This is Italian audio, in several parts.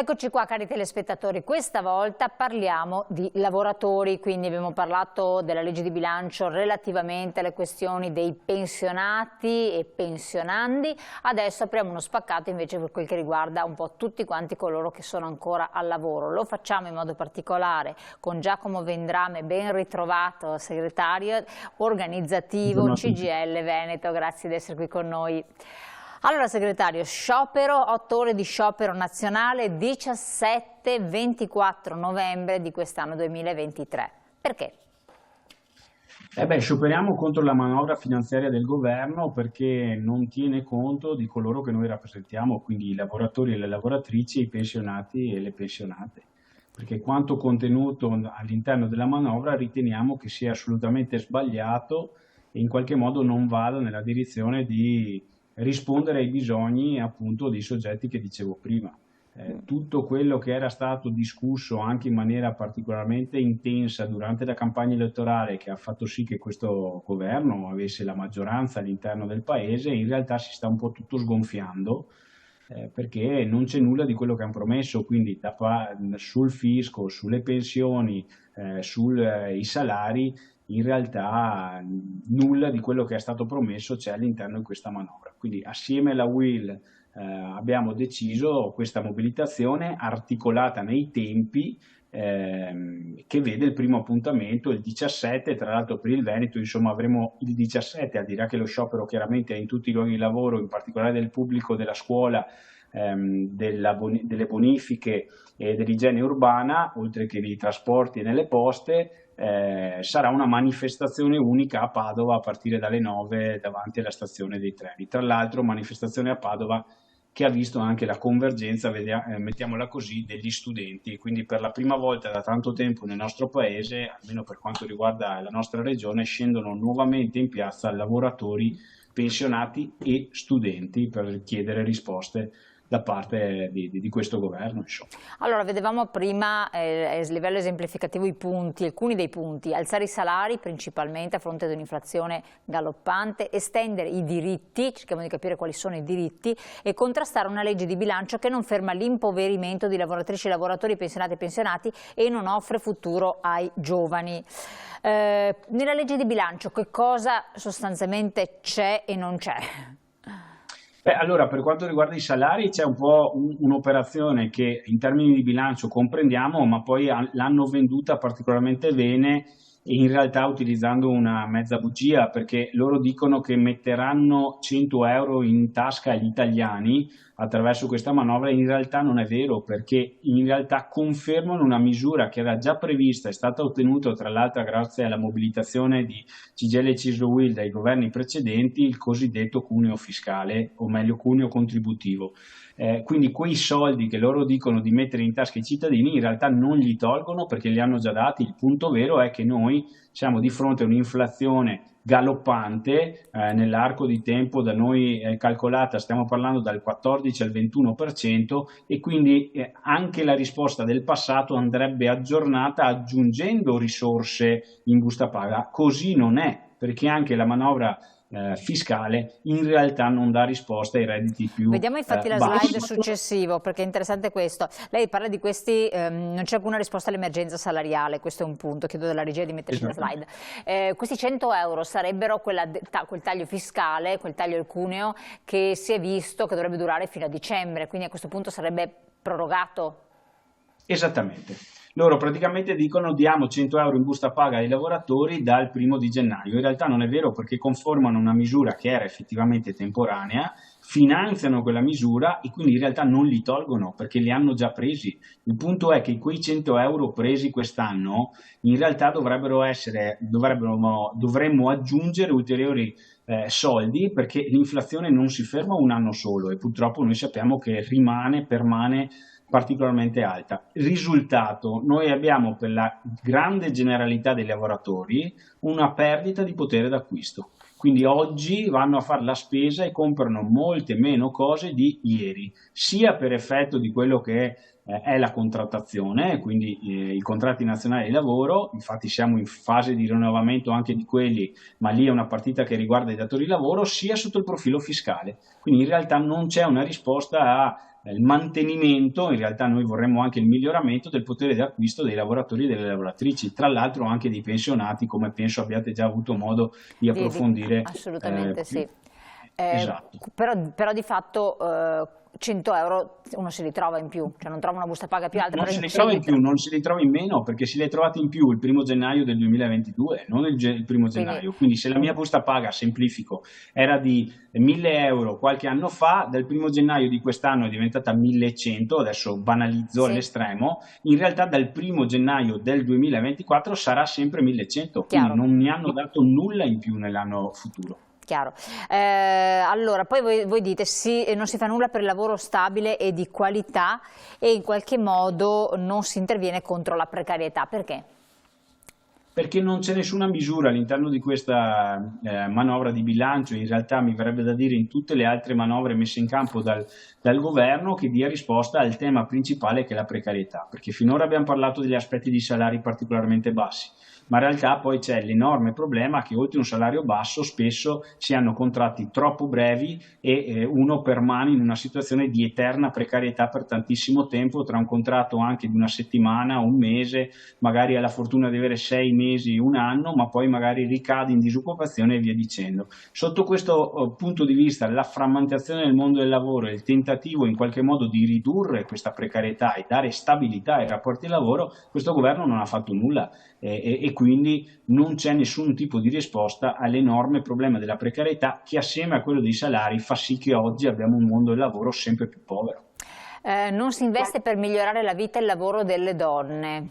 Eccoci qua cari telespettatori, questa volta parliamo di lavoratori, quindi abbiamo parlato della legge di bilancio relativamente alle questioni dei pensionati e pensionandi, adesso apriamo uno spaccato invece per quel che riguarda un po' tutti quanti coloro che sono ancora al lavoro. Lo facciamo in modo particolare con Giacomo Vendrame, ben ritrovato segretario organizzativo CGIL Veneto, grazie di essere qui con noi. Allora segretario, sciopero, 8 ore di sciopero nazionale 17-24 novembre di quest'anno 2023. Perché? Scioperiamo contro la manovra finanziaria del governo perché non tiene conto di coloro che noi rappresentiamo, quindi i lavoratori e le lavoratrici, i pensionati e le pensionate. Perché quanto contenuto all'interno della manovra riteniamo che sia assolutamente sbagliato e in qualche modo non vada nella direzione di rispondere ai bisogni appunto dei soggetti che dicevo prima. Tutto quello che era stato discusso anche in maniera particolarmente intensa durante la campagna elettorale, che ha fatto sì che questo governo avesse la maggioranza all'interno del paese, in realtà si sta un po' tutto sgonfiando, perché non c'è nulla di quello che hanno promesso, quindi sul fisco, sulle pensioni, sui salari, in realtà nulla di quello che è stato promesso c'è all'interno di questa manovra. Quindi assieme alla UIL abbiamo deciso questa mobilitazione articolata nei tempi, che vede il primo appuntamento il 17, tra l'altro per il Veneto, insomma avremo il 17, al di là che lo sciopero chiaramente è in tutti i luoghi di lavoro, in particolare del pubblico, della scuola, delle bonifiche e dell'igiene urbana, oltre che dei trasporti e nelle poste. Sarà una manifestazione unica a Padova a partire dalle 9 davanti alla stazione dei treni. Tra l'altro manifestazione a Padova che ha visto anche la convergenza, mettiamola così, degli studenti, quindi per la prima volta da tanto tempo nel nostro paese, almeno per quanto riguarda la nostra regione, scendono nuovamente in piazza lavoratori, pensionati e studenti per chiedere risposte da parte di questo governo. Insomma. Allora, vedevamo prima a livello esemplificativo i punti, alcuni dei punti: alzare i salari principalmente a fronte di un'inflazione galoppante, estendere i diritti, cerchiamo di capire quali sono i diritti, e contrastare una legge di bilancio che non ferma l'impoverimento di lavoratrici e lavoratori, pensionati e pensionati, e non offre futuro ai giovani. Nella legge di bilancio che cosa sostanzialmente c'è e non c'è? Allora, per quanto riguarda i salari c'è un po' un'operazione che in termini di bilancio comprendiamo, ma poi l'hanno venduta particolarmente bene e in realtà utilizzando una mezza bugia, perché loro dicono che metteranno 100 euro in tasca agli italiani attraverso questa manovra. In realtà non è vero, perché in realtà confermano una misura che era già prevista, è stata ottenuta tra l'altro grazie alla mobilitazione di CGIL e CISL-UIL dai governi precedenti, il cosiddetto cuneo fiscale, o meglio cuneo contributivo. Quindi quei soldi che loro dicono di mettere in tasca ai cittadini in realtà non li tolgono perché li hanno già dati. Il punto vero è che noi siamo di fronte a un'inflazione galoppante, nell'arco di tempo da noi calcolata, stiamo parlando dal 14 al 21%, e quindi anche la risposta del passato andrebbe aggiornata aggiungendo risorse in busta paga. Così non è, perché anche la manovra fiscale in realtà non dà risposta ai redditi più Vediamo infatti la bassi. slide successivo, perché è interessante questo. Lei parla di questi, non c'è alcuna risposta all'emergenza salariale, questo è un punto, chiedo della regia di metterci la slide. Questi 100 euro sarebbero quel taglio fiscale, quel taglio al cuneo che si è visto che dovrebbe durare fino a dicembre, quindi a questo punto sarebbe prorogato? Esattamente. Loro praticamente dicono diamo 100 euro in busta paga ai lavoratori dal 1° di gennaio. In realtà non è vero, perché conformano una misura che era effettivamente temporanea, finanziano quella misura e quindi in realtà non li tolgono perché li hanno già presi. Il punto è che quei 100 euro presi quest'anno in realtà dovremmo aggiungere ulteriori soldi, perché l'inflazione non si ferma un anno solo e purtroppo noi sappiamo che permane particolarmente alta. Risultato, noi abbiamo per la grande generalità dei lavoratori una perdita di potere d'acquisto. Quindi oggi vanno a fare la spesa e comprano molte meno cose di ieri, sia per effetto di quello che è è la contrattazione, quindi i contratti nazionali di lavoro. Infatti siamo in fase di rinnovamento anche di quelli, ma lì è una partita che riguarda i datori di lavoro, sia sotto il profilo fiscale. Quindi in realtà non c'è una risposta al mantenimento, in realtà noi vorremmo anche il miglioramento del potere di acquisto dei lavoratori e delle lavoratrici, tra l'altro anche dei pensionati, come penso abbiate già avuto modo di approfondire. Assolutamente sì. Esatto. Però di fatto 100 euro uno se li trova in più, cioè non trova una busta paga più alta. Non se li trova in più, non se li trova in meno, perché se li hai trovati in più il 1° gennaio del 2022, non il 1° gennaio. Quindi se la mia busta paga, semplifico, era di 1.000 euro qualche anno fa, dal 1° gennaio di quest'anno è diventata 1.100, adesso banalizzo all'estremo, in realtà dal 1° gennaio del 2024 sarà sempre 1.100, quindi non mi hanno dato nulla in più nell'anno futuro. Chiaro. Allora, poi voi dite sì, non si fa nulla per il lavoro stabile e di qualità e in qualche modo non si interviene contro la precarietà. Perché? Perché non c'è nessuna misura all'interno di questa manovra di bilancio, in realtà mi verrebbe da dire in tutte le altre manovre messe in campo dal governo, che dia risposta al tema principale che è la precarietà, perché finora abbiamo parlato degli aspetti di salari particolarmente bassi, ma in realtà poi c'è l'enorme problema che oltre un salario basso spesso si hanno contratti troppo brevi e uno permane in una situazione di eterna precarietà per tantissimo tempo, tra un contratto anche di una settimana, un mese, magari ha la fortuna di avere 6 mesi, un anno, ma poi magari ricade in disoccupazione e via dicendo. Sotto questo punto di vista, la frammentazione del mondo del lavoro e il tentativo in qualche modo di ridurre questa precarietà e dare stabilità ai rapporti di lavoro, questo governo non ha fatto nulla. E quindi non c'è nessun tipo di risposta all'enorme problema della precarietà che assieme a quello dei salari fa sì che oggi abbiamo un mondo del lavoro sempre più povero. Non si investe per migliorare la vita e il lavoro delle donne.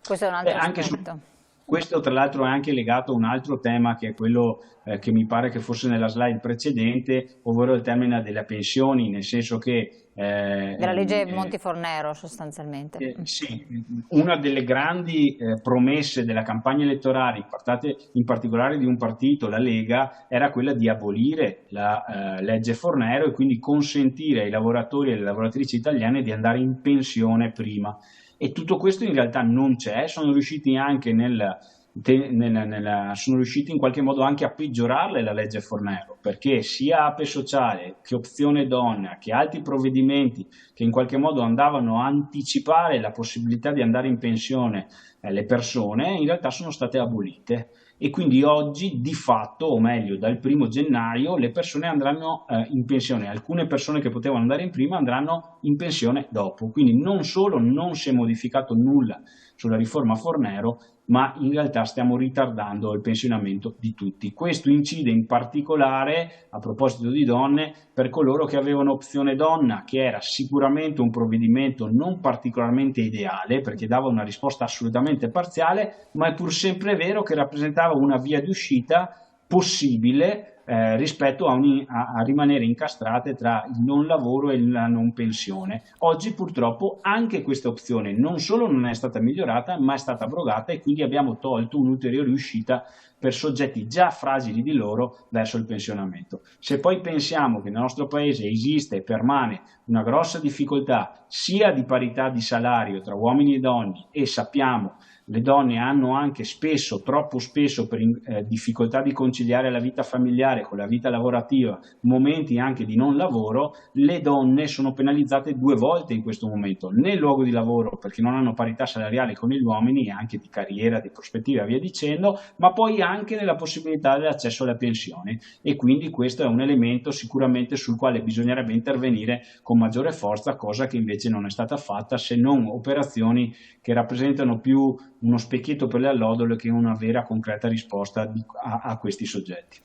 Questo è un altro aspetto. Questo tra l'altro è anche legato a un altro tema che è quello che mi pare che fosse nella slide precedente, ovvero il tema delle pensioni, nel senso che della legge Monti-Fornero sostanzialmente. Sì, una delle grandi promesse della campagna elettorale, in particolare di un partito, la Lega, era quella di abolire la legge Fornero e quindi consentire ai lavoratori e alle lavoratrici italiane di andare in pensione prima. E tutto questo in realtà non c'è, sono riusciti anche sono riusciti in qualche modo anche a peggiorarle la legge Fornero, perché sia APE sociale che opzione donna che altri provvedimenti che in qualche modo andavano a anticipare la possibilità di andare in pensione le persone in realtà sono state abolite. E quindi oggi di fatto, o meglio dal 1° gennaio, le persone andranno in pensione, alcune persone che potevano andare in prima andranno in pensione dopo, quindi non solo non si è modificato nulla sulla riforma Fornero, ma in realtà stiamo ritardando il pensionamento di tutti. Questo incide in particolare, a proposito di donne, per coloro che avevano opzione donna, che era sicuramente un provvedimento non particolarmente ideale, perché dava una risposta assolutamente parziale, ma è pur sempre vero che rappresentava una via di uscita possibile rispetto a rimanere incastrate tra il non lavoro e la non pensione. Oggi purtroppo anche questa opzione non solo non è stata migliorata, ma è stata abrogata e quindi abbiamo tolto un'ulteriore uscita per soggetti già fragili di loro verso il pensionamento. Se poi pensiamo che nel nostro paese esiste e permane una grossa difficoltà sia di parità di salario tra uomini e donne e sappiamo le donne hanno anche spesso, troppo spesso, per difficoltà di conciliare la vita familiare con la vita lavorativa, momenti anche di non lavoro, le donne sono penalizzate 2 volte in questo momento, nel luogo di lavoro perché non hanno parità salariale con gli uomini e anche di carriera, di prospettiva, via dicendo, ma poi anche nella possibilità dell'accesso alla pensione e quindi questo è un elemento sicuramente sul quale bisognerebbe intervenire con maggiore forza, cosa che invece non è stata fatta, se non operazioni che rappresentano più uno specchietto per le allodole che una vera concreta risposta a questi soggetti.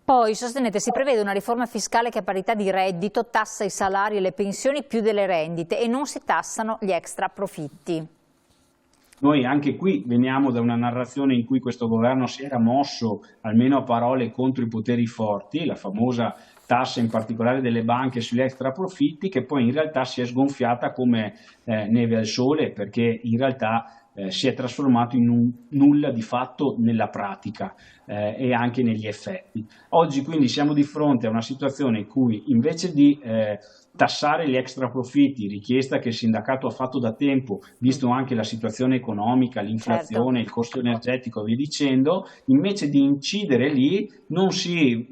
Poi sostenete si prevede una riforma fiscale che a parità di reddito tassa i salari e le pensioni più delle rendite e non si tassano gli extra profitti. Noi anche qui veniamo da una narrazione in cui questo governo si era mosso almeno a parole contro i poteri forti, la famosa tassa in particolare delle banche sugli extra profitti, che poi in realtà si è sgonfiata come neve al sole, perché in realtà si è trasformato in un nulla di fatto nella pratica. e anche negli effetti. Oggi quindi siamo di fronte a una situazione in cui invece di tassare gli extra profitti, richiesta che il sindacato ha fatto da tempo, visto anche la situazione economica, l'inflazione, Certo. il costo energetico e via dicendo, invece di incidere lì non si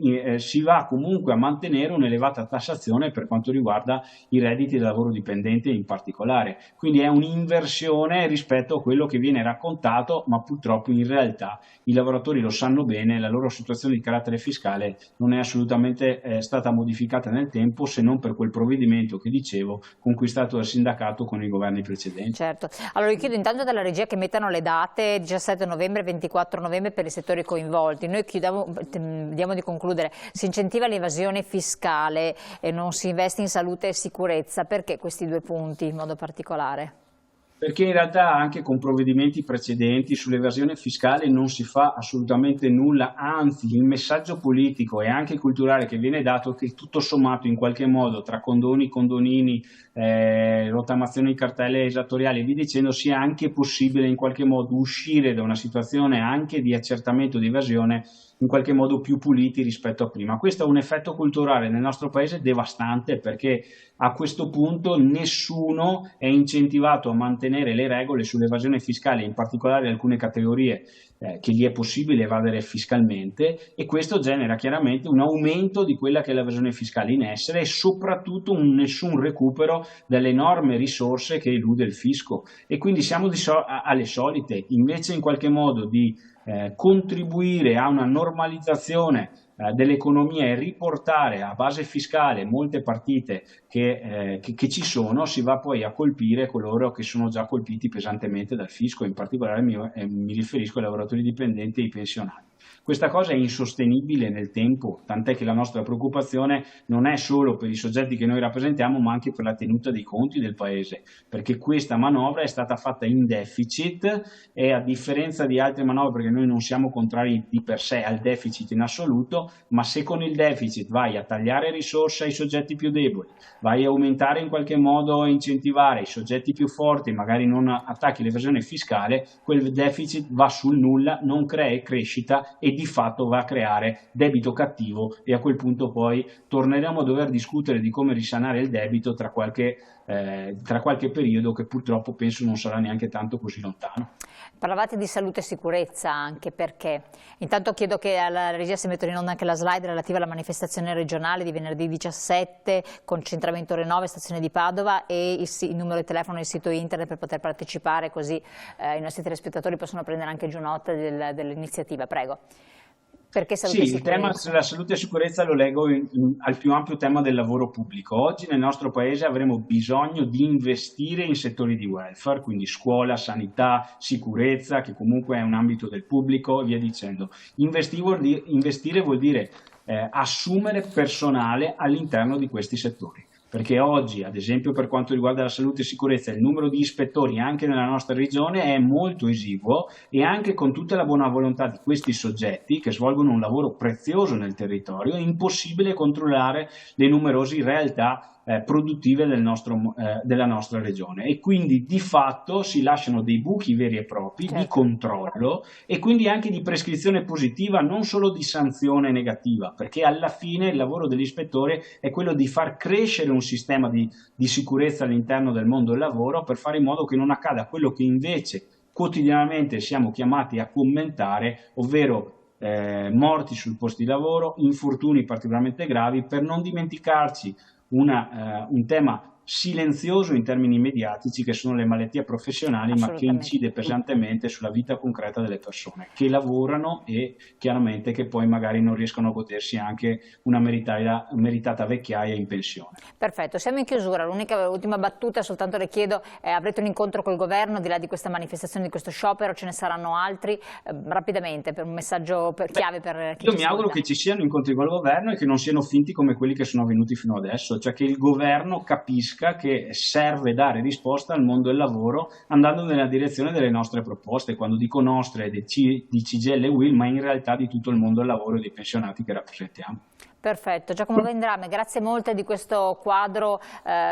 va comunque a mantenere un'elevata tassazione per quanto riguarda i redditi da lavoro dipendente in particolare. Quindi è un'inversione rispetto a quello che viene raccontato, ma purtroppo in realtà i lavoratori lo sanno bene, la loro situazione di carattere fiscale non è assolutamente stata modificata nel tempo, se non per quel provvedimento che dicevo conquistato dal sindacato con i governi precedenti. Certo. Allora io chiedo intanto dalla regia che mettano le date 17 novembre e 24 novembre per i settori coinvolti. Noi vediamo di concludere. Si incentiva l'evasione fiscale e non si investe in salute e sicurezza. Perché questi due punti in modo particolare? Perché in realtà anche con provvedimenti precedenti sull'evasione fiscale non si fa assolutamente nulla, anzi il messaggio politico e anche culturale che viene dato è che tutto sommato in qualche modo tra condoni, condonini, rottamazione di cartelle esattoriali e via dicendo sia anche possibile in qualche modo uscire da una situazione anche di accertamento di evasione in qualche modo più puliti rispetto a prima. Questo è un effetto culturale nel nostro paese devastante, perché a questo punto nessuno è incentivato a mantenere le regole sull'evasione fiscale, in particolare alcune categorie che gli è possibile evadere fiscalmente, e questo genera chiaramente un aumento di quella che è l'evasione fiscale in essere e soprattutto un nessun recupero delle enormi risorse che elude il fisco. E quindi siamo alle solite, invece in qualche modo di contribuire a una normalizzazione dell'economia e riportare a base fiscale molte partite che ci sono, si va poi a colpire coloro che sono già colpiti pesantemente dal fisco, in particolare mi riferisco ai lavoratori dipendenti e ai pensionati. Questa cosa è insostenibile nel tempo, tant'è che la nostra preoccupazione non è solo per i soggetti che noi rappresentiamo, ma anche per la tenuta dei conti del Paese, perché questa manovra è stata fatta in deficit e a differenza di altre manovre, perché noi non siamo contrari di per sé al deficit in assoluto, ma se con il deficit vai a tagliare risorse ai soggetti più deboli, vai a aumentare in qualche modo, incentivare i soggetti più forti, magari non attacchi l'evasione fiscale, quel deficit va sul nulla, non crea crescita e di fatto va a creare debito cattivo, e a quel punto poi torneremo a dover discutere di come risanare il debito tra qualche periodo che purtroppo penso non sarà neanche tanto così lontano. Parlavate di salute e sicurezza anche, perché intanto chiedo che alla regia si mettano in onda anche la slide relativa alla manifestazione regionale di venerdì 17, concentramento ore 9, stazione di Padova, e il numero di telefono e il sito internet per poter partecipare, così i nostri telespettatori possono prendere anche giù nota dell'iniziativa. Prego. Perché salute Sì, il tema della salute e sicurezza lo leggo al più ampio tema del lavoro pubblico. Oggi nel nostro Paese avremo bisogno di investire in settori di welfare, quindi scuola, sanità, sicurezza, che comunque è un ambito del pubblico e via dicendo. Investire vuol dire assumere personale all'interno di questi settori. Perché oggi, ad esempio per quanto riguarda la salute e sicurezza, il numero di ispettori anche nella nostra regione è molto esiguo, e anche con tutta la buona volontà di questi soggetti che svolgono un lavoro prezioso nel territorio è impossibile controllare le numerose realtà produttive della nostra regione, e quindi di fatto si lasciano dei buchi veri e propri di controllo e quindi anche di prescrizione positiva, non solo di sanzione negativa, perché alla fine il lavoro dell'ispettore è quello di far crescere un sistema di sicurezza all'interno del mondo del lavoro, per fare in modo che non accada quello che invece quotidianamente siamo chiamati a commentare, ovvero morti sul posto di lavoro, infortuni particolarmente gravi, per non dimenticarci un tema silenzioso in termini mediatici, che sono le malattie professionali, ma che incide pesantemente sulla vita concreta delle persone che lavorano e chiaramente che poi magari non riescono a godersi anche una meritata vecchiaia in pensione. Perfetto, siamo in chiusura. Ultima battuta, soltanto le chiedo, avrete un incontro col governo, di là di questa manifestazione, di questo sciopero, ce ne saranno altri? Rapidamente, per un messaggio chiave per chi Io mi auguro che ci siano incontri col governo e che non siano finti come quelli che sono avvenuti fino adesso, cioè che il governo capisca capisca che serve dare risposta al mondo del lavoro andando nella direzione delle nostre proposte. Quando dico nostre, di CGIL e UIL, ma in realtà di tutto il mondo del lavoro e dei pensionati che rappresentiamo. Perfetto, Giacomo Vendrame, grazie molte di questo quadro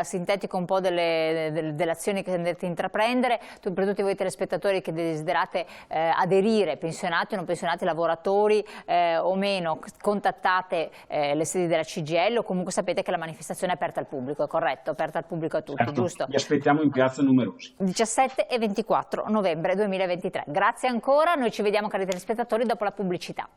sintetico un po' delle azioni che andrete a intraprendere. Per tutti voi telespettatori che desiderate aderire, pensionati o non pensionati, lavoratori o meno, contattate le sedi della CGIL o comunque sapete che la manifestazione è aperta al pubblico, è corretto? Aperta al pubblico a tutti, Certo, giusto? vi aspettiamo in piazza numerosi. 17 e 24 novembre 2023. Grazie ancora, noi ci vediamo cari telespettatori dopo la pubblicità.